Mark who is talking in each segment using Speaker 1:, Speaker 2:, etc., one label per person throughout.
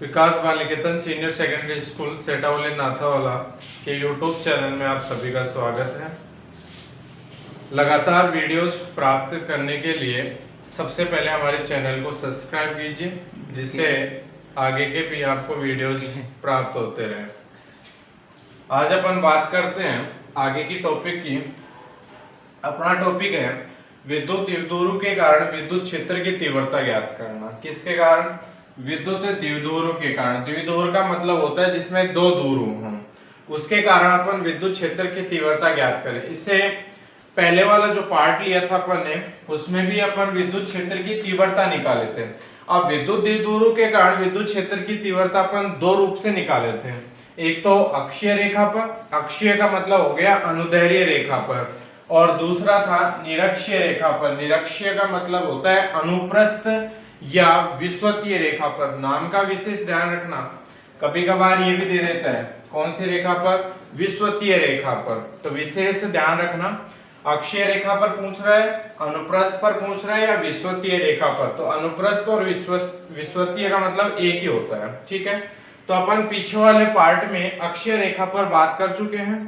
Speaker 1: विकास बाल निकेतन senior secondary school सेटावली Nathawala के YouTube channel में आप सभी का स्वागत है। लगातार वीडियोज प्राप्त करने के लिए सबसे पहले हमारे चैनल को सब्सक्राइब कीजिए, जिससे आगे के भी आपको वीडियोज प्राप्त होते रहे। आज अपन बात करते हैं आगे की टॉपिक की। अपना टॉपिक है विद्युत द्विध्रुव के कारण विद्युत क्षेत्र की तीव्रता ज्ञात करना। किसके कारण? विद्युत द्विध्रुव के कारण। द्विध्रुव का मतलब होता है जिसमें दो ध्रुव हों, उसके कारण अपन विद्युत क्षेत्र की तीव्रता ज्ञात करें। इससे पहले वाला जो पार्ट लिया था अपन ने, उसमें भी अपन विद्युत क्षेत्र की तीव्रता निकाले थे। अब विद्युत द्विध्रुव के कारण विद्युत क्षेत्र की तीव्रता अपन दो रूप से निकाले थे। एक तो अक्षीय रेखा पर, अक्षीय का मतलब हो गया अनुदैर्घ्य रेखा पर, और दूसरा था निरक्षीय रेखा पर। निरक्षीय का मतलब होता है अनुप्रस्थ या विषुवतीय रेखा पर। नाम का विशेष ध्यान रखना, कभी कभार ये भी दे देता है कौन सी रेखा पर? विषुवतीय रेखा पर। तो विशेष ध्यान रखना, अक्षीय रेखा पर पूछ रहा है, अनुप्रस्थ पर पूछ रहा है या विषुवतीय रेखा पर। तो अनुप्रस्थ और विषुवतीय का मतलब एक ही होता है, ठीक है। तो अपन पीछे वाले पार्ट में अक्षीय रेखा पर बात कर चुके हैं।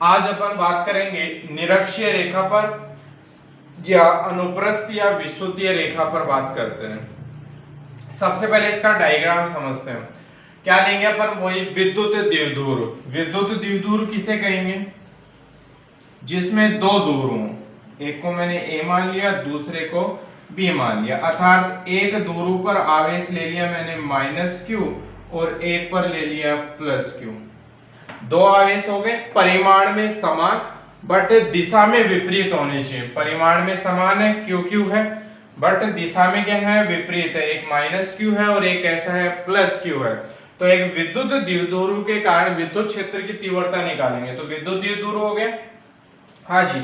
Speaker 1: आज अपन बात करेंगे निरक्षीय रेखा पर या अनुप्रस्थ या विषुवतीय रेखा पर बात करते हैं। सबसे पहले इसका डायग्राम समझते हैं। क्या लेंगे अपन? वही विद्युत द्विध्रुव। विद्युत द्विध्रुव किसे कहेंगे? जिसमें दो ध्रुव हों। एक को मैंने ए मान लिया, दूसरे को बी मान लिया, अर्थात एक ध्रुव पर आवेश ले लिया मैंने -q और एक पर ले लिया +q। दो आवेश हो गए, परिमाण में समान बट दिशा में विपरीत होने चाहिए। परिमाण में समान है, q है, बट दिशा में क्या है? विपरीत है। एक -q है और एक कैसा है? +q है। तो एक विद्युत द्विध्रुव के कारण विद्युत क्षेत्र की तीव्रता निकालेंगे। तो विद्युत द्विध्रुव हो गया, हाँ जी।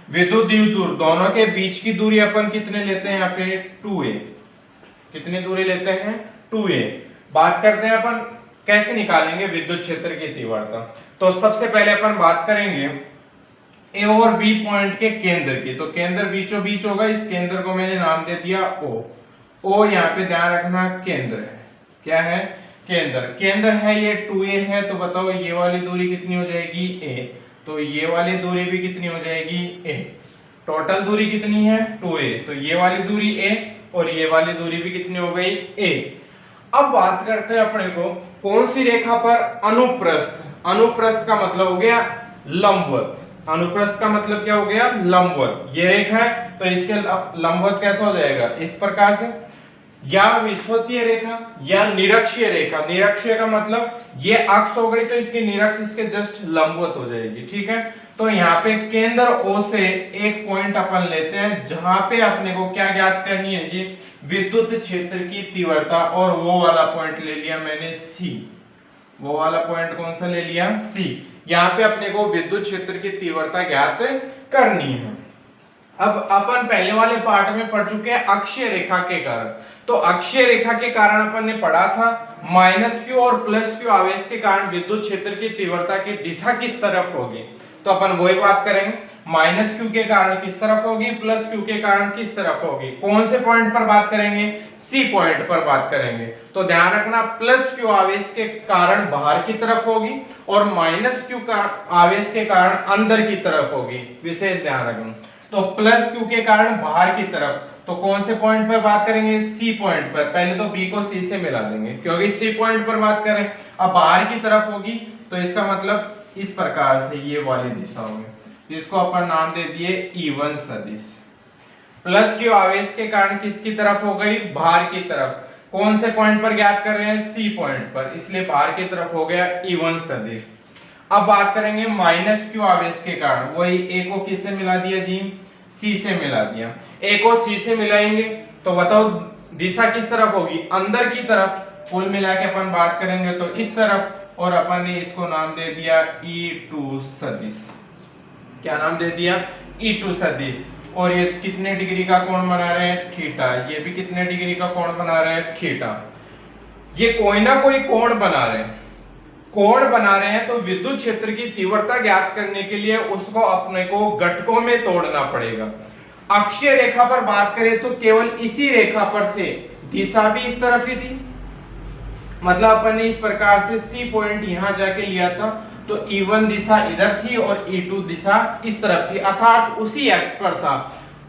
Speaker 1: विद्युत द्विध्रुव दोनों के बीच की दूरी अपन कितने लेते हैं? यहाँ पे 2a। कितनी दूरी लेते हैं? 2a। बात करते हैं अपन कैसे निकालेंगे विद्युत क्षेत्र की तीव्रता। तो सबसे पहले अपन बात करेंगे ए और बी पॉइंट के केंद्र की। तो केंद्र बीचों बीच होगा, इस केंद्र को मैंने नाम दे दिया O। O यहाँ पे ध्यान रखना केंद्र है। क्या है? केंद्र। केंद्र है ये 2a है। तो बताओ ये वाली दूरी कितनी हो जाएगी? a। तो ये वाली दूरी भी कितनी हो जाएगी? a। टोटल दूरी कितनी है? 2a। तो ये वाली दूरी a और ये वाली दूरी भी कितनी हो गई? a। अब बात करते हैं अपने को कौन सी रेखा पर? अनुप्रस्थ। अनुप्रस्थ का मतलब हो गया लंबवत। अनुप्रस्थ का मतलब क्या हो गया? लंबवत। ये रेखा है तो इसके लंबवत कैसा हो जाएगा? इस प्रकार से। या विषुवतीय रेखा या निरक्षीय रेखा। निरक्षीय का मतलब ये अक्ष हो गई तो इसकी निरक्ष इसके जस्ट लंबवत हो जाएगी, ठीक है। तो यहाँ पे केंद्र O से एक पॉइंट अपन लेते हैं जहां पे अपने को क्या ज्ञात करनी है जी? विद्युत क्षेत्र की तीव्रता। और वो वाला पॉइंट ले लिया मैंने C। वो वाला पॉइंट कौन सा ले लिया? C। यहाँ पे अपने को विद्युत क्षेत्र की तीव्रता ज्ञात करनी है। अब अपन पहले वाले पार्ट में पढ़ चुके हैं अक्षीय रेखा के कारण। तो अक्षीय रेखा के कारण अपन ने पढ़ा था -q और +q आवेश के कारण विद्युत क्षेत्र की तीव्रता की दिशा किस तरफ होगी। तो अपन वही बात करेंगे, -q के कारण किस तरफ होगी, +q के कारण किस तरफ होगी। कौन से पॉइंट पर बात करेंगे? C पॉइंट पर बात करेंगे। तो ध्यान रखना +q आवेश के कारण बाहर की तरफ होगी और -q का आवेश के कारण अंदर की तरफ होगी। विशेष ध्यान रखना। तो +q के कारण बाहर की तरफ। तो कौन से पॉइंट पर बात करेंगे? C पॉइंट पर। पहले तो B को C से मिला देंगे क्योंकि C पॉइंट पर बात करें। अब बाहर की तरफ होगी तो इसका मतलब इस प्रकार से ये वाली दिशा होगी, इसको अपन नाम दे दिए E1 सदिश। +q आवेश के कारण किसकी तरफ हो गई? बाहर की तरफ। कौन से पॉइंट पर ज्ञात कर रहे हैं? C पॉइंट पर, इसलिए बाहर की तरफ हो गया E1 सदिश। अब बात करेंगे -q आवेश के कारण। वही A को किससे मिला दिया जी? C से मिला दिया। A को C से मिलाएंगे तो बताओ दिशा किस तरफ होगी? अंदर की तरफ। कुल मिला के अपन बात करेंगे तो इस तरफ, और अपन ने इसको नाम दे दिया E2 सदिश। क्या नाम दे दिया? E2 सदिश। और ये कितने डिग्री का कोण बना रहे हैं? थीटा। ये भी कितने डिग्री का कोण बना रहे हैं? थीटा। ये कोई ना कोई कोण बना रहे हैं। कोण बना रहे हैं तो विद्युत क्षेत्र की तीव्रता ज्ञात करने के लिए उसको अपने को घटकों में तोड़ना पड़ेगा। अक्षीय रेखा पर बात करें तो केवल इसी रेखा पर थे, दिशा भी इस तरफ ही थी,
Speaker 2: मतलब अपन ने इस प्रकार से C पॉइंट यहाँ जाके लिया था, तो E1 दिशा इधर थी और E2 दिशा इस तरफ थी, अर्थात उसी एक्स पर था।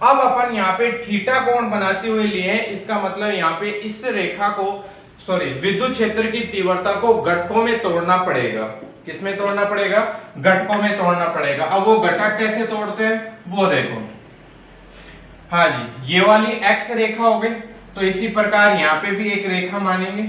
Speaker 2: अब अपन यहाँ पे थीटा कोण बनाते हुए लिए हैं, इसका मतलब यहाँ पे इस रेखा को विद्युत क्षेत्र की तीव्रता को घटकों में तोड़ना पड़ेगा। किसमें तोड़ना पड़ेगा? घटकों में तोड़ना पड़ेगा। अब वो घटक कैसे तोड़ते हैं वो देखो। हाँ जी, ये वाली एक्स रेखा हो गई, तो इसी प्रकार यहाँ पे भी एक रेखा मानेंगे,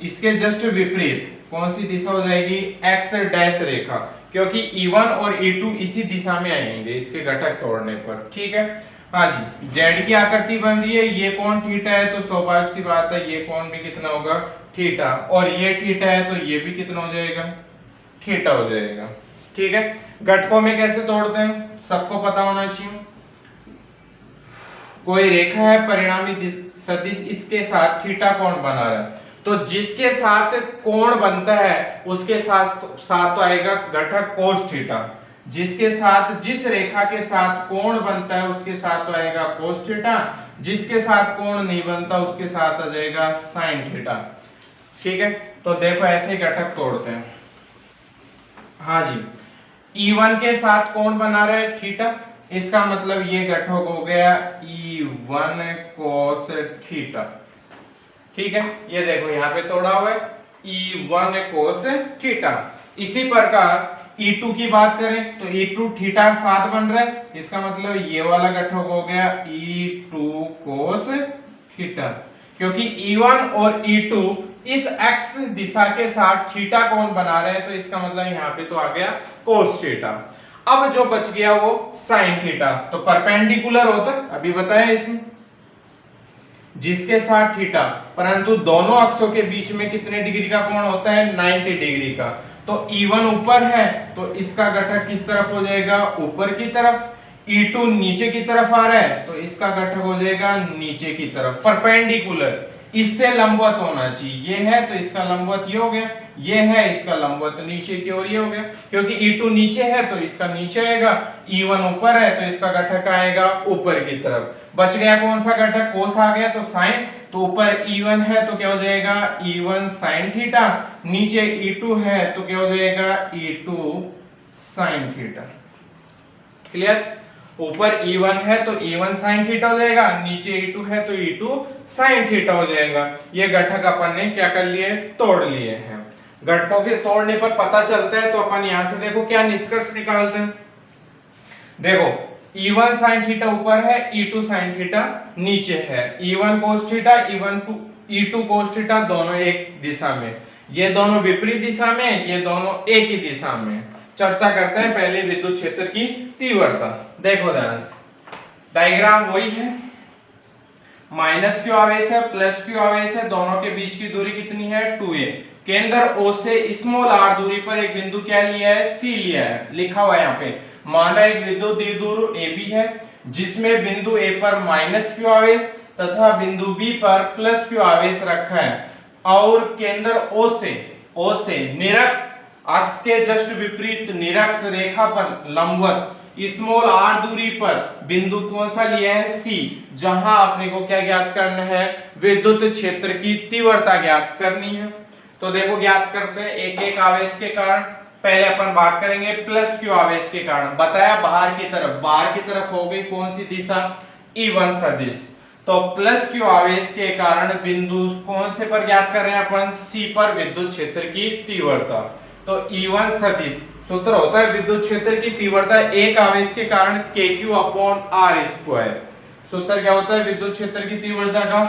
Speaker 2: इसके जस्ट विपरीत कौन सी दिशा हो जाएगी? एक्स डैश रेखा, क्योंकि E1 और E2 इसी दिशा में आएंगे इसके घटक तोड़ने पर। ठीक है, हाँ जी, जेड की आकृति बन रही है, ये कोण थीटा है, तो स्वाभाविक सी बात है ये कोण भी कितना होगा? थीटा। और ये थीटा है तो ये भी कितना हो जाएगा? थीटा हो जाएगा। ठीक है, घटकों में कैसे तोड़ते हैं सबको पता होना चाहिए। कोई रेखा है, परिणामी सदिश इसके साथ थीटा कोण बना रहा है, तो जिसके साथ कोण बनता है उसके साथ तो आएगा घटक कोस थीटा, जिसके साथ जिस रेखा के साथ कोण बनता है उसके साथ तो आएगा कोस थीटा, जिसके साथ कोण नहीं बनता उसके साथ आ जाएगा साइन थीटा। ठीक है, तो देखो ऐसे घटक तोड़ते हैं। हाँ जी, E1 के साथ कोण बना रहे थीटा, इसका मतलब ये घटक हो गया E1 cos थीटा। ठीक है, ये देखो यहाँ पे तोड़ा हुआ है E1 cos थीटा। इसी प्रकार E2 की बात करें तो E2 थीटा साथ बन रहा है, इसका मतलब ये वाला घटक हो गया E2 cos थीटा, क्योंकि E1 और E2 इस x दिशा के साथ थीटा कोण बना रहे हैं, तो इसका मतलब यहाँ पे तो आ गया cos थीटा। अब जो बच गया वो sin थीटा, तो परपेंडिकुलर होता अभी बताया इसमें, जिसके साथ थीटा, परंतु दोनों अक्षों के बीच में कितने डिग्री का कोण होता है? 90 डिग्री का। तो E1 ऊपर है तो इसका घटक किस तरफ हो जाएगा? ऊपर की तरफ। E2 नीचे की तरफ आ रहा है तो इसका घटक हो जाएगा नीचे की तरफ। परपेंडिकुलर, इससे लंबवत होना चाहिए, ये है तो इसका लंबवत ये हो गया, ये है इसका लंबवत नीचे की ओर ये हो गया, क्योंकि E2 नीचे है तो इसका नीचे आएगा, E1 ऊपर है तो इसका घटक आएगा ऊपर की तरफ। बच गया कौन सा घटक? कोस आ गया तो साइन, तो ऊपर E1 है तो क्या हो जाएगा? E1 साइन थीटा, नीचे E2 है तो क्या हो जाएगा? E2 sine theta. क्लियर? ऊपर E1 है तो E1 साइन थीटा हो जाएगा, नीचे E2 है तो E2 साइन थीटा हो जाएगा। ये घटक अपन ने क्या कर लिए? तोड़ लिए हैं। घटकों के तोड़ने पर पता चलता है, तो अपन यहां से देखो क्या निष्कर्ष निकालते हैं। देखो E1 साइन थीटा ऊपर है, E2 साइन थीटा नीचे है, E1 cos theta, E2 cos theta दोनों एक दिशा में, ये दोनों विपरीत दिशा में, ये दोनों एक ही दिशा में। चर्चा करते हैं पहले विद्युत क्षेत्र की तीव्रता। देखो ध्यान से, डायग्राम वही है, माइनस क्यू आवेश है, प्लस क्यू आवेश है, दोनों के बीच की दूरी कितनी है? 2a। केंद्र O से स्मॉल r दूरी पर एक बिंदु क्या लिया है? C लिया है, लिखा हुआ है यहाँ पे। माना एक विद्युत द्विध्रुव AB है, जिसमें बिंदु A पर माइनस क्यू आवेश तथा बिंदु B पर प्लस क्यू आवेश रखा है, और केंद्र O से निरक्ष अक्ष के जस्ट विपरीत निरक्ष रेखा पर लंबवत स्मॉल r दूरी पर बिंदु कौन सा लिया है? C, जहां अपने को क्या ज्ञात करना है? विद्युत क्षेत्र की तीव्रता ज्ञात करनी है। तो देखो ज्ञात करते हैं एक एक आवेश के कारण। पहले अपन बात करेंगे प्लस क्यू आवेश के कारण। बताया बाहर की तरफ हो गई कौन सी दिशा? E1 सदिश। तो प्लस क्यू आवेश के कारण बिंदु कौन से पर ज्ञात कर रहे हैं अपन? C पर विद्युत क्षेत्र की तीव्रता। तो E1 सदिश सूत्र होता है विद्युत क्षेत्र की तीव्रता एक आवेश के कारण KQ/R²। सूत्र क्या होता है विद्युत क्षेत्र की तीव्रता का?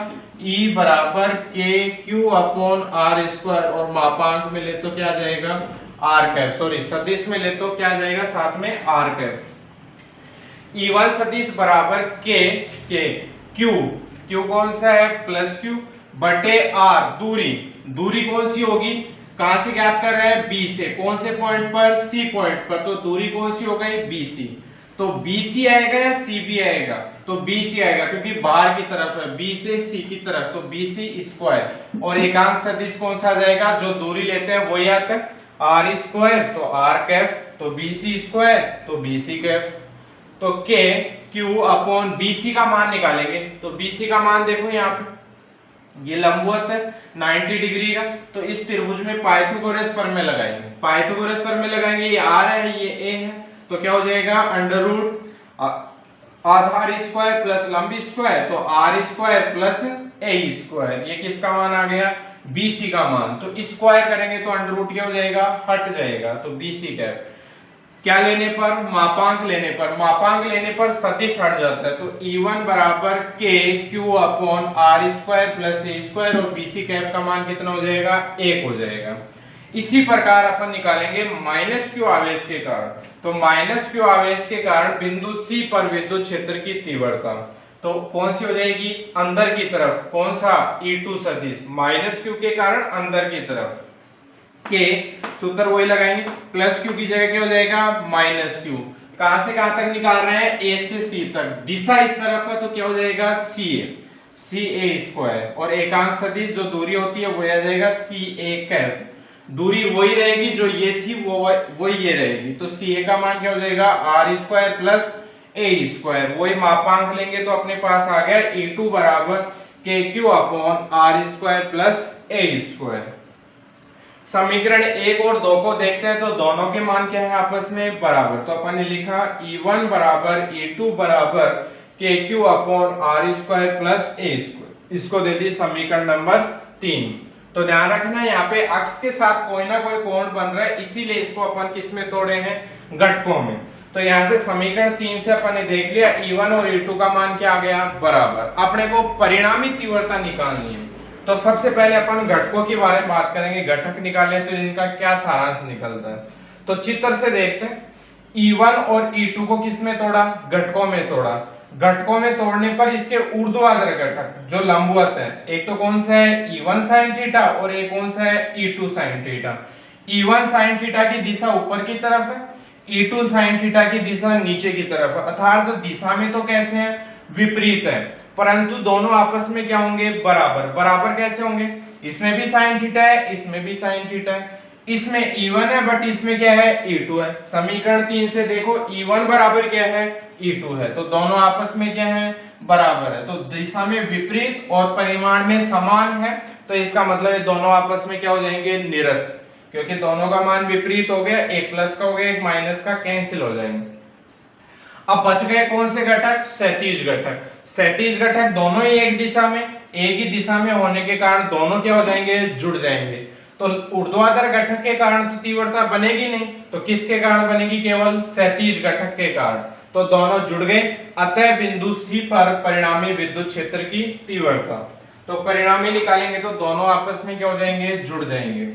Speaker 2: E बराबर KQ/R², और मापांक में ले तो क्या आ जाएगा? R कैप, सदिश में ले तो क्या आ जाएगा साथ में? R cap. E1 सदिश बराबर Q कौन सा है? प्लस Q बटे R, दूरी कौन सी होगी? कहां से ज्ञात कर रहे हैं? B से। कौन से पॉइंट पर? C पॉइंट पर। तो दूरी कौन सी हो गई? BC। तो BC आएगा या CB आएगा? तो BC आएगा, क्योंकि बाहर की तरफ है, B से C की तरफ, तो BC²। और एकांक सदिश कौन सा आ जाएगा? जो दूरी लेते हैं वही आता है, R², तो R कैप, तो BC², तो BC कैप। तो KQ/BC का मान निकालेंगे, तो BC का मान देखो यहाँ पे ये लंबवत है 90 डिग्री का, तो इस त्रिभुज में पाइथागोरस प्रमेय लगाएंगे। पाइथागोरस प्रमेय लगाएंगे, ये आर है ये ए है, तो क्या हो जाएगा अंडर रूट आधार स्क्वायर प्लस लंबी स्क्वायर, तो आर स्क्वायर प्लस ए स्क्वायर, ये किसका मान आ गया बीसी का मान। तो स्क्वायर करेंगे तो अंडर रूट क्या हो जाएगा हट जाएगा, तो बीसी कैप क्या लेने पर मापांक लेने पर, मापांक लेने पर सदिश हट जाता है, तो E1 बराबर k q upon are square plus A square, और बीसी कैप का मान कितना हो जाएगा 1 हो जाएगा। इसी प्रकार अपन निकालेंगे माइनस क्यू आवेश के कारण, तो माइनस क्यू आवेश के कारण बिंदु सी पर विद्युत क्षेत्र की तीव्रता तो कौन सी हो जाएगी अंदर की तरफ, कौन सा E2 सदिश माइनस क्यू के कारण अंदर की तरफ, के सूत्र वही लगाएंगे, प्लस क्यू की जगह क्या हो जाएगा माइनस क्यू। कहां से कहां तक निकाल रहे हैं ए से सी तक, दिशा इस तरफ है तो क्या हो जाएगा सी ए स्क्वायर, और एकांक सदिश जो दूरी होती है वो आ जाएगा सी ए कैफ, दूरी वही रहेगी जो ये थी वो ये रहेगी, तो सी ए का मान क्या हो जाएगा आर स्क्वायर प्लस ए स्क्वायर, वही मापांक लेंगे तो अपने पास आ गया E2 बराबर k q upon are square plus A square. समीकरण 1 और 2 को देखते हैं तो दोनों के मान क्या है आपस में बराबर, तो अपन ने लिखा E1 बराबर E2 बराबर k q upon are square plus A square, इसको दे दी समीकरण नंबर 3। तो ध्यान रखना यहाँ पे अक्ष के साथ कोई ना कोई कोण बन रहा है, इसीलिए इसको अपन किस में तोड़े हैं घटकों में। तो यहाँ से समीकरण 3 से अपन ने देख लिया E1 और E2 का मान क्या आ गया बराबर। अपने को परिणामी तीव्रता निकालनी है, तो सबसे पहले अपन घटकों के बारे में बात करेंगे, घटक निकाले तो इनका क्या सारांश निकलता है। तो चित्र से देखते हैं E1 और E2 को किस में तोड़ा घटकों में तोड़ा, घटकों में तोड़ने पर इसके ऊर्ध्वाधर घटक जो लंबवत है, एक तो कौन सा है E1 sin थीटा और एक कौन सा है E2 sin theta. E1 sin theta की दिशा ऊपर की तरफ है, E2 sin थीटा की दिशा नीचे की तरफ है, अर्थात तो दिशा में तो कैसे है विपरीत है, परंतु दोनों आपस में क्या होंगे बराबर। बराबर कैसे होंगे, इसमें भी sin थीटा है इसमें भी sin थीटा है, इसमें E1 है बट इसमें क्या है E2 है। समीकरण 3 से देखो E1 बराबर क्या है E2 है, तो दोनों आपस में क्या है बराबर है, तो दिशा में विपरीत और परिमाण में समान है, तो इसका मतलब है दोनों आपस में क्या हो जाएंगे निरस्त, क्योंकि दोनों का मान विपरीत हो गया, एक प्लस का हो गया एक माइनस का, कैंसिल हो जाएंगे। अब बच गए कौन से घटक क्षैतिज घटक। क्षैतिज घटक दोनों ही एक दिशा में, एक ही दिशा में होने के कारण दोनों क्या हो जाएंगे जुड़ जाएंगे, तो ऊर्ध्वाधर घटक के कारण तो तीव्रता बनेगी नहीं, तो किसके कारण बनेगी केवल क्षैतिज घटक के कारण, तो दोनों जुड़ गए, अतः बिंदु सी पर परिणामी विद्युत क्षेत्र की तीव्रता, तो परिणामी निकालेंगे तो दोनों आपस में क्या हो जाएंगे जुड़ जाएंगे,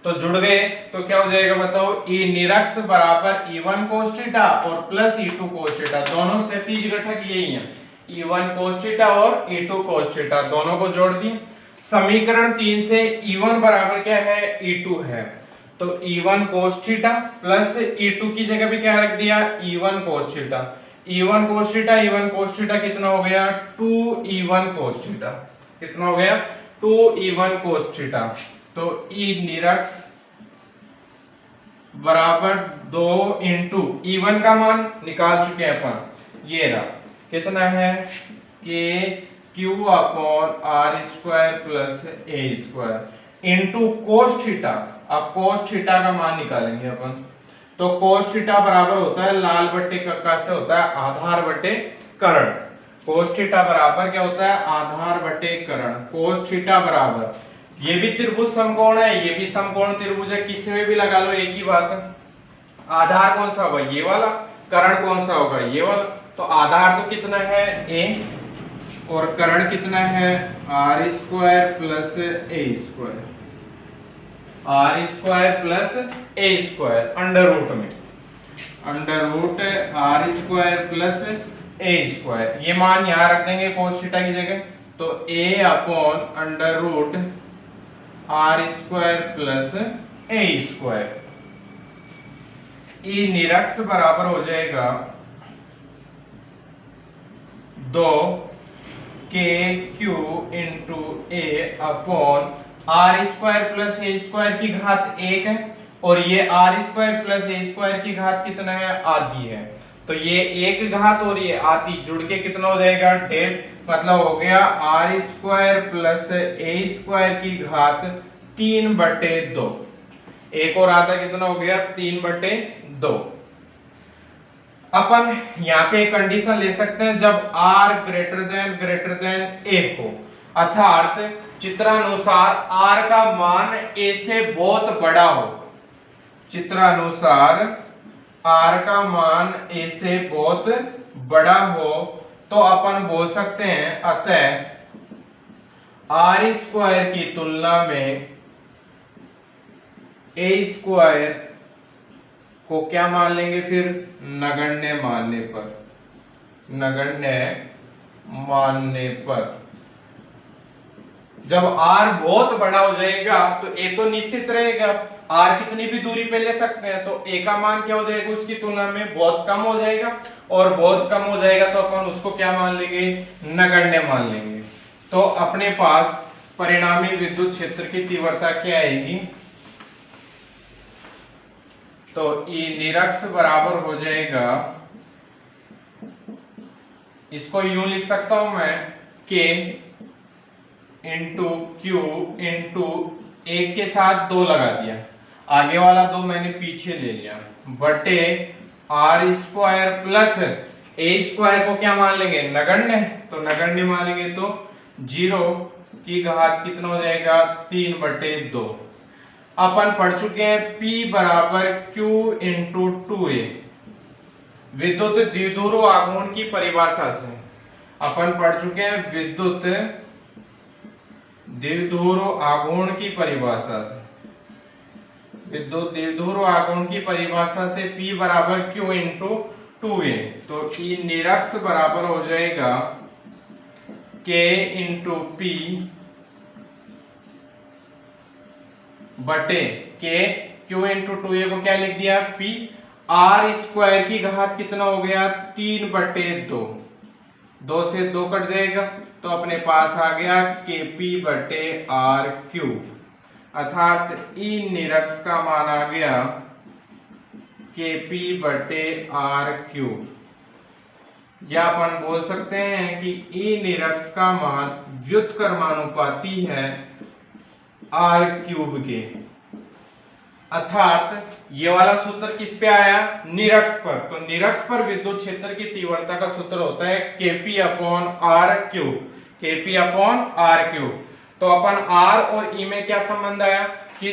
Speaker 2: तो जुड़ गए तो क्या हो जाएगा बताओ E निरक्ष बराबर E1 cos थीटा और प्लस E2 cos थीटा, दोनों क्षैतिज घटक यही हैं E1 cos थीटा और E2 cos थीटा, दोनों को जोड़ दिए। समीकरण 3 से E1 बराबर क्या है E2 है, तो E1 cos theta plus E2 की जगह पे क्या रख दिया E1 cos theta, E1 cos theta E1 cos theta कितना हो गया 2E1 cos थीटा, कितना हो गया 2E1 cos थीटा, तो E निरक्ष बराबर 2 इंटू E1 का मान निकाल चुके हैं अपन, ये रहा कितना है k q upon are square plus A square into cos theta. अब कोस थीटा का मान निकालेंगे अपन, तो कोस थीटा बराबर होता है लाल बट्टे कक्का से होता है आधार बट्टे कर्ण, कोस थीटा बराबर क्या होता है आधार बट्टे कर्ण, कोस थीटा बराबर, ये भी त्रिभुज समकोण है ये भी समकोण त्रिभुज है, किसी में भी लगा लो एक ही बात है। आधार कौन सा होगा ये वाला, कर्ण कौन सा होगा ये वाला, तो आधार तो कितना है a और कर्ण कितना है आर स्क्वायर प्लस ए स्क्वायर, आर स्क्वायर प्लस ए स्क्वायर अंडर रूट में, under root R square plus ए स्क्वायर, ये मान यहाँ रख देंगे कोस थीटा की जगह, तो a upon under root R square plus A square. E निरक्ष बराबर हो जाएगा 2 के Q into A upon are square plus A square की घात 1 है और ये आर स्क्वायर प्लस ए स्क्वायर की घात कितना है आधी है, तो ये एक घात और ये आधी जुड़ के कितना हो जाएगा 1.5, मतलब हो गया r square plus a square की घात 3/2। एक और आधा कितना हो गया 3/2। अपन यहाँ पे एक कंडीशन ले सकते हैं जब r ग्रेटर देन a हो, अर्थात चित्रानुसार r का मान a से बहुत बड़ा हो। चित्रानुसार r का मान a से बहुत बड़ा हो तो अपन बोल सकते हैं अतः r स्क्वायर की तुलना में a स्क्वायर को क्या मान लेंगे, फिर नगण्य मानने पर जब r बहुत बड़ा हो जाएगा तो a तो निश्चित रहेगा, r कितनी भी दूरी पे ले सकते हैं, तो a का मान क्या हो जाएगा उसकी तुलना में बहुत कम हो जाएगा, और बहुत कम हो जाएगा तो अपन उसको क्या मान लेंगे, नगण्य मान लेंगे। तो अपने पास परिणामी विद्युत क्षेत्र की तीव्रता क्या आएगी, तो E निरक्ष बराबर हो जाएगा, इसको यूं लिख सकता हूं मैं K इंटू क्यू इंटू एक के साथ 2 लगा दिया, आगे वाला 2 मैंने पीछे ले लिया, बटे r square plus a square को क्या मान लेंगे, नगण्य, तो नगण्य मान लेंगे तो 0 की घात कितना हो जाएगा 3/2। अपन पढ़ चुके हैं P बराबर Q इंटू 2a विद्युत द्विध्रुव आघूर्ण की परिभाषा से। अपन पढ़ चुके हैं विद्युत द्विध्रुव आघूर्ण की परिभाषा से, विद्युत द्विध्रुव आघूर्ण की परिभाषा से P बराबर Q इंटू 2a, तो E निरक्ष बराबर हो जाएगा K इंटू P बटे K Q इंटू 2a को क्या लिख दिया P, r स्क्वायर की घात कितना हो गया 3/2, 2 से 2 कट जाएगा तो अपने पास आ गया Kp बटे r क्यूब, अर्थात E निरक्ष का मान आ गया Kp बटे r क्यूब, या अपन बोल सकते हैं कि E निरक्ष का मान व्युत्क्रमानुपाती है r क्यूब के, अर्थात ये वाला सूत्र किस पे आया, निरक्ष पर, तो निरक्ष पर विद्युत क्षेत्र की तीव्रता का सूत्र होता है Kp upon r cube, Kp upon r cube. तो अपन r और E में क्या संबंध आया कि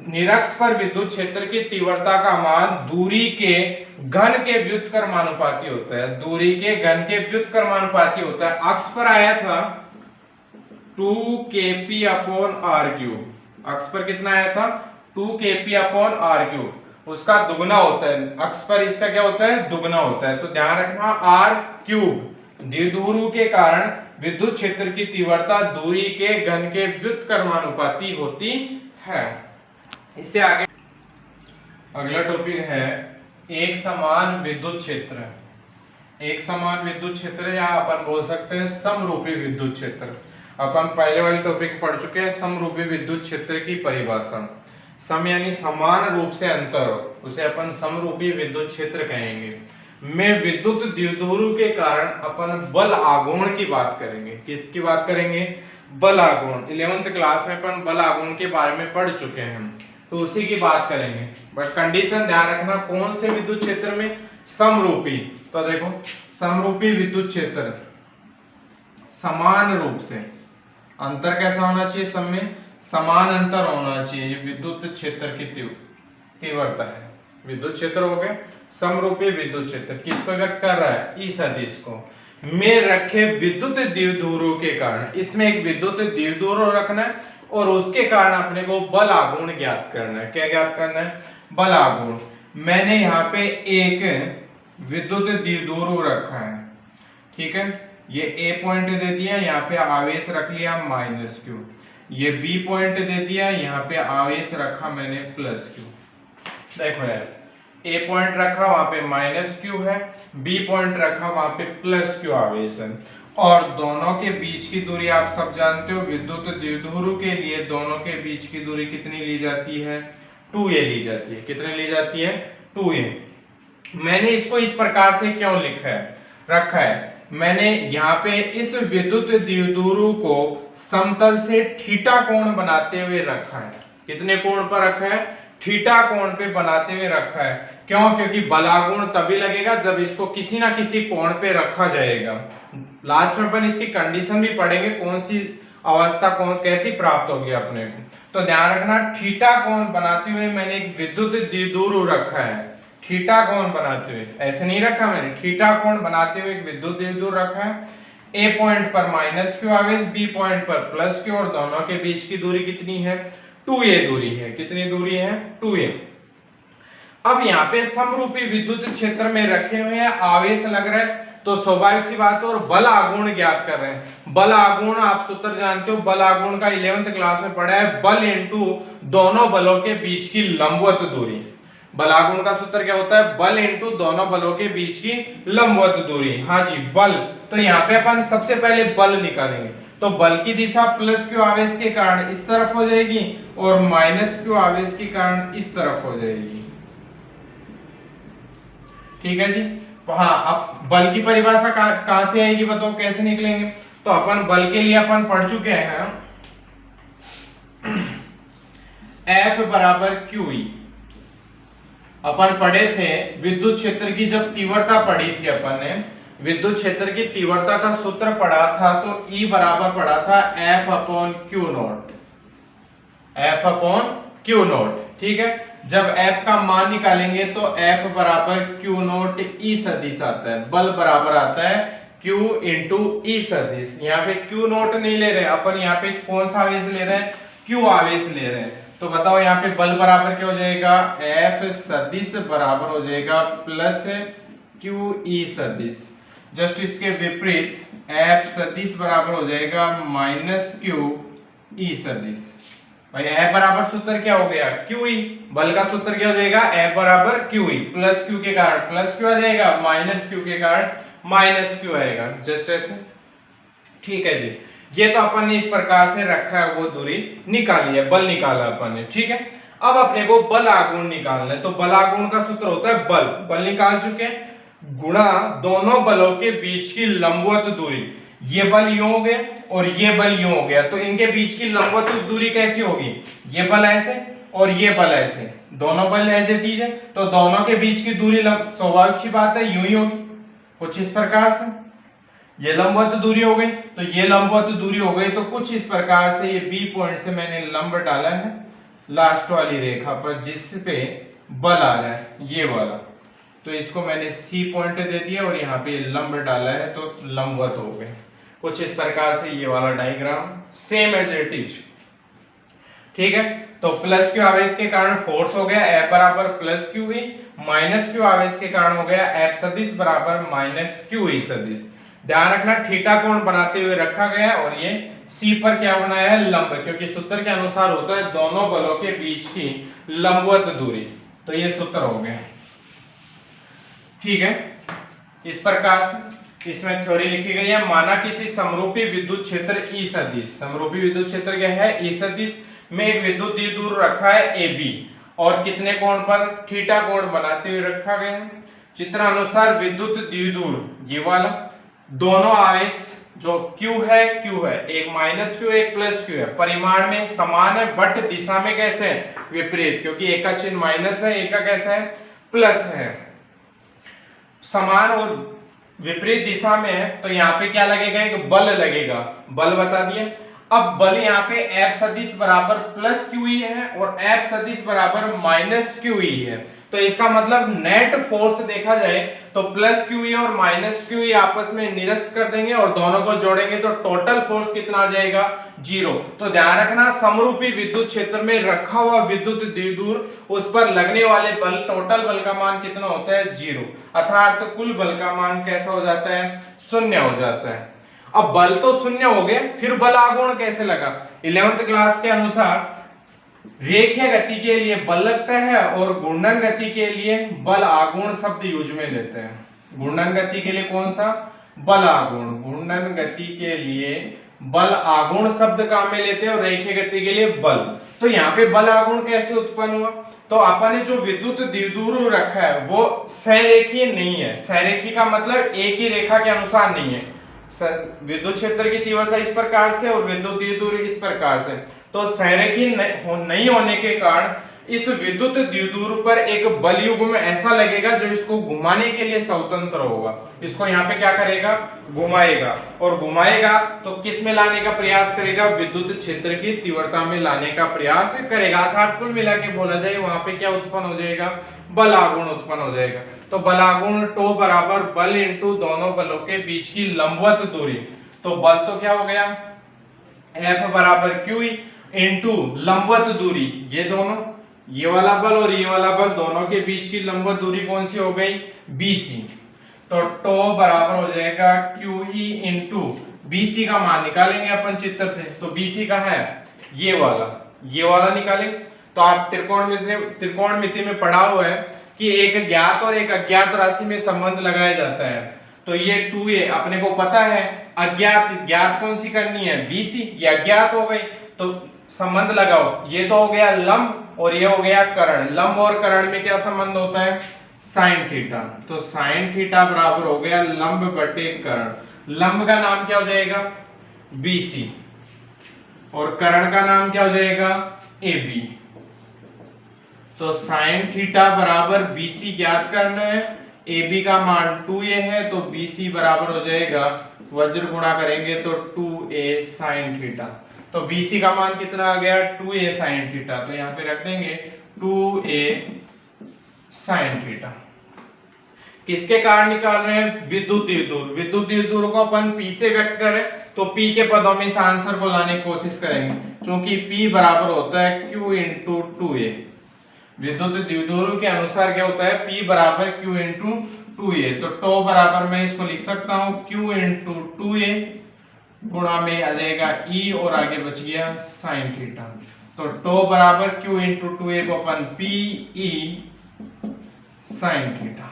Speaker 2: निरक्ष पर विद्युत क्षेत्र की तीव्रता का मान दूरी के घन के व्युत्क्रमानुपाती होता है, दूरी के घन के व्युत्क्रमानुपाती होता है। अक्ष पर आया था 2Kp अपॉन r क्यूब, अक्ष पर कितना आया था 2Kp अपॉन r क्यूब, उसका दुगना होता है, अक्ष पर इसका क्या होता है दुगना होता है। तो ध्यान रखना r क्यूब द्विध्रुव के कारण विद्युत क्षेत्र की तीव्रता दूरी के घन के व्युत्क्रमानुपाती होती है। इससे आगे अगला टॉपिक है एक समान विद्युत क्षेत्र। एक समान विद्युत क्षेत्र या अपन बोल सकते हैं समरूपी विद्युत क्षेत्र। अपन पहले वाले टॉपिक पढ़ चुके हैं समरूपी विद्युत क्षेत्र की परिभाषा। सम यानी समान रूप से अंतर, उसे अपन समरूपी विद्युत क्षेत्र कहेंगे। में विद्युत द्विध्रुव के कारण अपन बल आघूर्ण की बात करेंगे। किसकी बात करेंगे, बल आघूर्ण। 11th क्लास में अपन बल आघूर्ण के बारे में पढ़ चुके हैं, तो उसी की बात करेंगे। बट कंडीशन ध्यान रखना, कौन से विद्युत क्षेत्र में, समरूपी। तो देखो समरूपी विद्युत क्षेत्र समान रूप से, अंतर कैसा होना चाहिए, सब में समान अंतर होना चाहिए। ये विद्युत क्षेत्र की तीव्रता है। विद्युत क्षेत्र हो गए समरूपी विद्युत क्षेत्र, किसको व्यक्त कर रहा है, ई सदिश को। में रखे विद्युत द्विध्रुव के कारण, इसमें एक विद्युत द्विध्रुव रखना है और उसके कारण अपने को बल आघूर्ण ज्ञात करना है। क्या ज्ञात करना है, बल आघूर्ण। मैंने यहाँ पे एक विद्युत द्विध्रुव रखा है, ठीक है, ये ए पॉइंट दे दिया, यहाँ पे आवेश रख लिया -q, ये बी पॉइंट दे दिया, यहाँ पे आवेश रखा मैंने +q। देखो यार, ए पॉइंट रखा वहां पे -q है, बी पॉइंट रखा वहां पे +q आवेश है, और दोनों के बीच की दूरी आप सब जानते हो, विद्युत द्विध्रुव के लिए दोनों के बीच की दूरी कितनी ली जाती है, 2a ली जाती है। कितनी ली जाती है, 2a। मैंने इसको इस प्रकार से क्यों रखा है, मैंने यहाँ पे इस विद्युत द्विध्रुव को समतल से थीटा कोण बनाते हुए रखा है। कितने कोण पर रखा है? थीटा कोण पे बनाते हुए रखा है। क्यों? क्योंकि बलागुण तभी लगेगा जब इसको किसी ना किसी कोण पे रखा जाएगा। लास्ट में अपन इसकी कंडीशन भी पढ़ेंगे, कौन सी अवस्था कौन कैसी प्राप्त होगी अपने को। तो ध्यान रखना, थीटा कोण बनाते हुए मैंने एक विद्युत द्विध्रुव रखा है। थीटा कोण बनाते हुए, ऐसे नहीं रखा मैंने, थीटा कोण बनाते हुए एक विद्युत द्विध्रुव रखा है। ए पॉइंट पर माइनस क्यू आवेश, बी पॉइंट पर प्लस क्यू, और दोनों के बीच की दूरी कितनी है? 2a दूरी है। कितनी दूरी है? 2a। अब यहाँ पे समरूपी विद्युत क्षेत्र में रखे हुए हैं, आवेश लग रहा है, तो स्वाभाविक सी बात है, और बल आघूर्ण ज्ञात कर रहे हैं। बल आघूर्ण आप सूत्र जानते हो, बल आघूर्ण का 11th क्लास में पढ़ा है, बल इनटू दोनों बलों के बीच की लंबवत दूरी। बल आघूर्ण का सूत्र क्या होता है? बल इनटू दोनों बलों के बीच की लंबवत दूरी। हाँ जी, बल। तो यहाँ पे अपन सबसे पहले बल निकालेंगे, तो बल की दिशा प्लस क्यू आवेश के कारण इस तरफ हो जाएगी, और माइनस क्यू आवेश के कारण इस तरफ हो जाएगी। ठीक है जी। हाँ, अब बल की परिभाषा कहां से आएगी बताओ, कैसे निकलेंगे? तो अपन बल के लिए अपन पढ़ चुके हैं, F बराबर QE। अपन पढ़े थे विद्युत क्षेत्र की जब तीव्रता पढ़ी थी अपन ने, विद्युत क्षेत्र की तीव्रता का सूत्र पढ़ा था, तो E बराबर पढ़ा था F upon Q not. F upon Q not. ठीक है, जब F का मान निकालेंगे तो F बराबर क्यू नॉट E सदिश आता है, बल बराबर आता है Q इंटू E सदिश। यहाँ पे क्यू नॉट नहीं ले रहे अपन, यहाँ पे कौन सा आवेश ले रहे हैं? Q आवेश ले रहे हैं। तो बताओ यहाँ पे बल बराबर क्या हो जाएगा? F सदिश बराबर हो जाएगा प्लस क्यू ई सदिश। जस्ट इसके विपरीत F सदिश बराबर हो जाएगा माइनस क्यू ई सदिश। भाई F बराबर सूत्र क्या हो गया? QE। बल का सूत्र क्या हो जाएगा? F बराबर QE, प्लस Q के कारण प्लस Q आ जाएगा, माइनस Q के कारण माइनस Q आएगा। जस्ट ऐसे। ठीक है जी, ये तो अपन ने इस प्रकार से रखा है, वो दूरी निकाली है, बल निकाला अपन ने। ठीक है, अब अपने को बल आघूर्ण निकालना है, तो बल आघूर्ण का सूत्र होता है बल, बल निकाल चुके हैं, गुणा दोनों बलों के बीच की लंबवत दूरी। ये बल यूं हो गया और ये बल यूं हो गया, तो इनके बीच की लंबवत दूरी कैसी होगी? ये बल ऐसे और ये बल ऐसे, दोनों बल एज इट इज है, तो दोनों के बीच की दूरी स्वाभाविक सी बात है यूं ही होगी, कुछ इस प्रकार से। ये लंबवत दूरी हो गई, तो ये लंबवत दूरी हो गई, तो कुछ इस प्रकार से ये बी पॉइंट से मैंने लंब डाला है लास्ट वाली रेखा पर, जिस पे बल आ रहा है ये वाला, तो इसको मैंने सी पॉइंट दे दिया और यहाँ पे लंब डाला है, तो लंबवत हो गए। कुछ इस प्रकार से ये वाला diagram same as it is. ठीक है, तो प्लस क्यू आवेश के कारण फोर्स हो गया F बराबर plus Q E, minus Q आवेश के कारण हो गया F सदिश बराबर माइनस क्यू ई सदिश। ध्यान रखना, थीटा कोण बनाते हुए रखा गया है, और ये C पर क्या बनाया है? लंब, क्योंकि सूत्र के अनुसार होता है दोनों बलों के बीच की लंबवत दूरी। तो ये सूत्र हो गया। ठीक है, इस प्रकार से इसमें थ्योरी लिखी गई है। माना किसी समरूपी विद्युत क्षेत्र E सदिश, समरूपी विद्युत क्षेत्र क्या है? E सदिश में एक विद्युत द्विध्रुव रखा है AB, और कितने कोण पर? थीटा कोण बनाते हुए रखा गया है। चित्रानुसार विद्युत द्विध्रुव ये वाला, दोनों आवेश जो Q है, एक माइनस Q एक प्लस Q है, परिमाण में समान है, बट दिशा में कैसे है? विपरीत, क्योंकि एक का चिन्ह माइनस है, एक का कैसा है? प्लस है। समान और विपरीत दिशा में है, तो यहाँ पे क्या लगेगा? एक बल लगेगा, बल बता दिया। अब बल यहाँ पे F सदिश बराबर प्लस QE है और F सदिश बराबर माइनस QE है, तो इसका मतलब नेट फोर्स देखा जाए तो प्लस QE और माइनस QE आपस में निरस्त कर देंगे और दोनों को जोड़ेंगे तो टोटल फोर्स कितना आ जाएगा? 0। तो ध्यान रखना, समरूपी विद्युत क्षेत्र में रखा हुआ विद्युत द्विध्रुव, उस पर लगने वाले बल, टोटल बल का मान कितना होता है? 0, अर्थात कुल बल का मान कैसा हो जाता है? 0 हो जाता है। अब बल तो 0 हो गए, फिर बल आघूर्ण कैसे लगा? 11th क्लास के अनुसार रेखीय गति के लिए बल लगता है और घूर्णन गति के लिए बल आघूर्ण शब्द यूज में लेते हैं। घूर्णन गति के लिए कौन सा? बल आघूर्ण। घूर्णन गति के लिए बल आघूर्ण शब्द काम में लेते हैं और रेखीय गति के लिए बल। तो यहाँ पे बल आघूर्ण कैसे उत्पन्न हुआ? तो अपन ने जो विद्युत द्विध्रुव रखा है वो सहरेखीय नहीं है। सहरेखीय का मतलब एक ही रेखा के अनुसार नहीं है। विद्युत क्षेत्र की तीव्रता इस प्रकार से और विद्युत द्विध्रुव इस प्रकार से, तो सहरेखीय नहीं होने के कारण इस विद्युत द्विध्रुव पर एक बल युग्म ऐसा लगेगा जो इसको घुमाने के लिए स्वतंत्र होगा। इसको यहाँ पे क्या करेगा, घुमाएगा, और घुमाएगा तो किस में लाने का प्रयास करेगा, विद्युत क्षेत्र की तीव्रता में लाने का प्रयास करेगा। अर्थात कुल मिला के बोला जाए वहां पे क्या उत्पन्न हो जाएगा, बल आघूर्ण उत्पन्न हो जाएगा। तो बल आघूर्ण टो बराबर बल इंटू दोनों बलों के बीच की लंबवत दूरी। तो बल तो क्या हो गया, F बराबर Q इंटू लंबवत दूरी, ये दोनों, ये वाला बल और ये वाला बल, दोनों के बीच की लंबवत दूरी कौन सी हो गई, BC। तो टो बराबर हो जाएगा QE इंटू BC का मान निकालेंगे अपन चित्र से। तो BC का है ये वाला निकालेंगे। तो आप त्रिकोणमिति में पढ़ा हुआ है कि एक ज्ञात और एक अज्ञात राशि में संबंध लगाया जाता है। तो ये 2a अपने को पता है, ज्ञात कौन सी करनी है, BC, ये अज्ञात हो गई। तो संबंध लगाओ, ये तो हो गया लंब और ये हो गया कर्ण। लंब और कर्ण में क्या संबंध होता है, साइन थीटा। तो साइन थीटा बराबर हो गया लंब बटे कर्ण। लंब का नाम क्या हो जाएगा, BC, और कर्ण का नाम क्या हो जाएगा, AB। तो साइन थीटा बराबर BC ज्ञात करना है, AB का मान 2a है, तो BC बराबर हो जाएगा, वज्र गुणा करेंगे तो 2a साइन थीटा। तो BC का मान कितना आ गया, 2a साइन थीटा। तो यहाँ पे रख देंगे 2a साइन थीटा। किसके कारण निकाल रहे हैं, विद्युत द्विध्रुव। विद्युत द्विध्रुव को अपन P से व्यक्त करें तो P के पदों में इस आंसर को लाने की कोशिश करेंगे, क्योंकि P बराबर होता है Q इंटू 2a। विद्युत द्विध्रुव के अनुसार क्या होता है, P बराबर Q इंटू 2a। तो टो बराबर मैं इसको लिख सकता हूँ Q इंटू 2a गुणा में आ जाएगा E और आगे बच गया साइन थीटा। तो टो बराबर Q इंटू 2a को अपन PE साइन थीटा,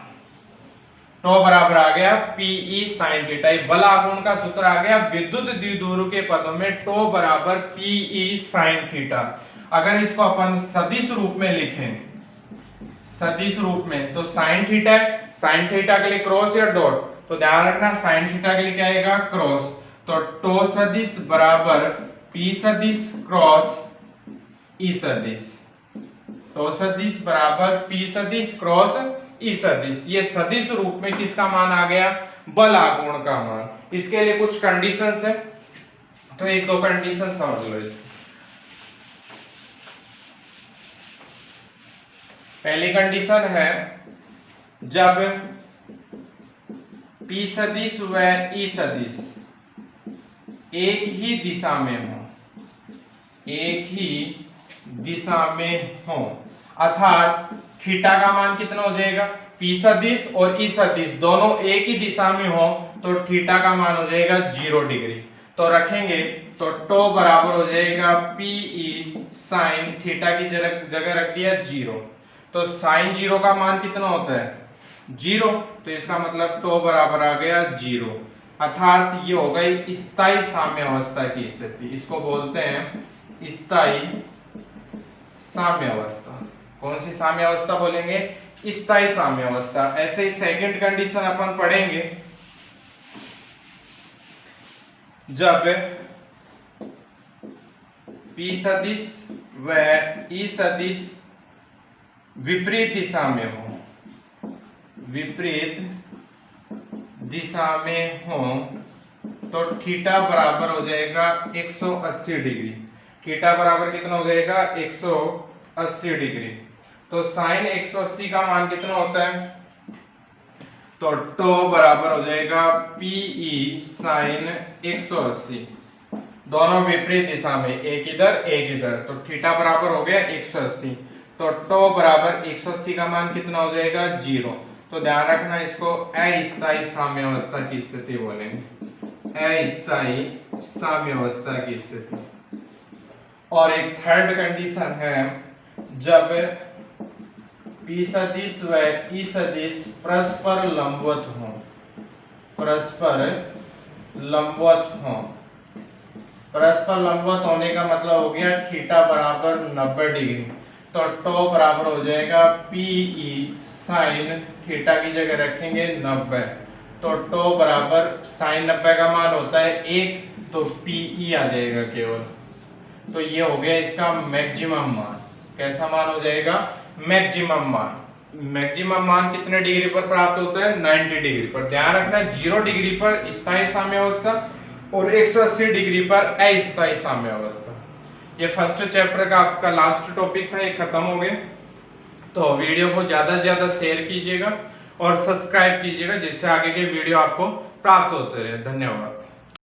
Speaker 2: टो बराबर आ गया PE साइन थीटा। बल आघूर्ण का सूत्र आ गया विद्युत द्विध्रुव के पदों में टो बराबर PE साइन थीटा। अगर इसको अपन सदिश रूप में लिखें, सदिश रूप में, तो साइन थीटा है, साइन थीटा के लिए क्रॉस या डॉट, तो ध्यान रखना साइन थीटा के लिए क्या आएगा, क्रॉस। तो टो सदिश बराबर P सदिश क्रॉस E सदिश। टो सदिश बराबर P सदिश क्रॉस E सदिश। ये सदिश रूप में किसका मान आ गया, बल आघूर्ण का मान। इसके लिए कुछ कंडीशंस है, तो एक दो कंडीशन समझ लो इसकी। पहली कंडीशन है, जब P सदिश व E सदिश एक ही दिशा में हो, एक ही दिशा में हो, अर्थात थीटा का मान कितना हो जाएगा, P सदिश और E सदिश दोनों एक ही दिशा में हो तो थीटा का मान हो जाएगा 0 डिग्री। तो रखेंगे तो टो बराबर हो जाएगा PE साइन थीटा की जगह रख दिया 0। तो साइन 0 का मान कितना होता है, 0। तो इसका मतलब टो बराबर आ गया 0, अर्थात ये हो गई स्थायी साम्य अवस्था की स्थिति। इसको बोलते हैं स्थायी साम्य अवस्था। कौन सी साम्य अवस्था बोलेंगे, स्थायी साम्य अवस्था। ऐसे ही सेकंड कंडीशन अपन पढ़ेंगे, जब P सदिश व E सदिश विपरीत दिशा में हो, विपरीत दिशा में हो, तो थीटा बराबर हो जाएगा 180 डिग्री। थीटा बराबर कितना हो जाएगा, 180 डिग्री। तो साइन 180 का मान कितना होता है, तो टो बराबर हो जाएगा PE साइन 180, दोनों विपरीत दिशा में, एक इधर एक इधर, तो थीटा बराबर हो गया 180। तो टो बराबर 180 का मान कितना हो जाएगा, 0। तो ध्यान रखना इसको अस्थायी साम्य अवस्था की स्थिति बोलेंगे, अस्थायी साम्य अवस्था की स्थिति। और एक थर्ड कंडीशन है, जब P सदिश व E सदिश परस्पर लंबवत हो, परस्पर लंबवत हो। परस्पर लंबवत होने का मतलब हो गया थीटा बराबर 90 डिग्री। तो टो बराबर हो जाएगा पीई साइन थीटा की जगह रखेंगे 90, तो टो बराबर साइन 90 का मान होता है 1, तो पीई आ जाएगा केवल। तो ये हो गया इसका मैक्सिमम मान। कैसा मान हो जाएगा? मैक्सिमम मान। मैक्सिमम मान कितने डिग्री पर प्राप्त होता है? 90 डिग्री पर। ध्यान रखना 0 डिग्री पर स्थायी साम्यावस्था और 180 डिग्री पर अस्थायी साम्यावस्था। ये फर्स्ट चैप्टर का आपका लास्ट टॉपिक था, ये खत्म हो गया। तो वीडियो को ज्यादा से ज्यादा शेयर कीजिएगा और सब्सक्राइब कीजिएगा, जिससे आगे के वीडियो आपको प्राप्त होते रहे। धन्यवाद।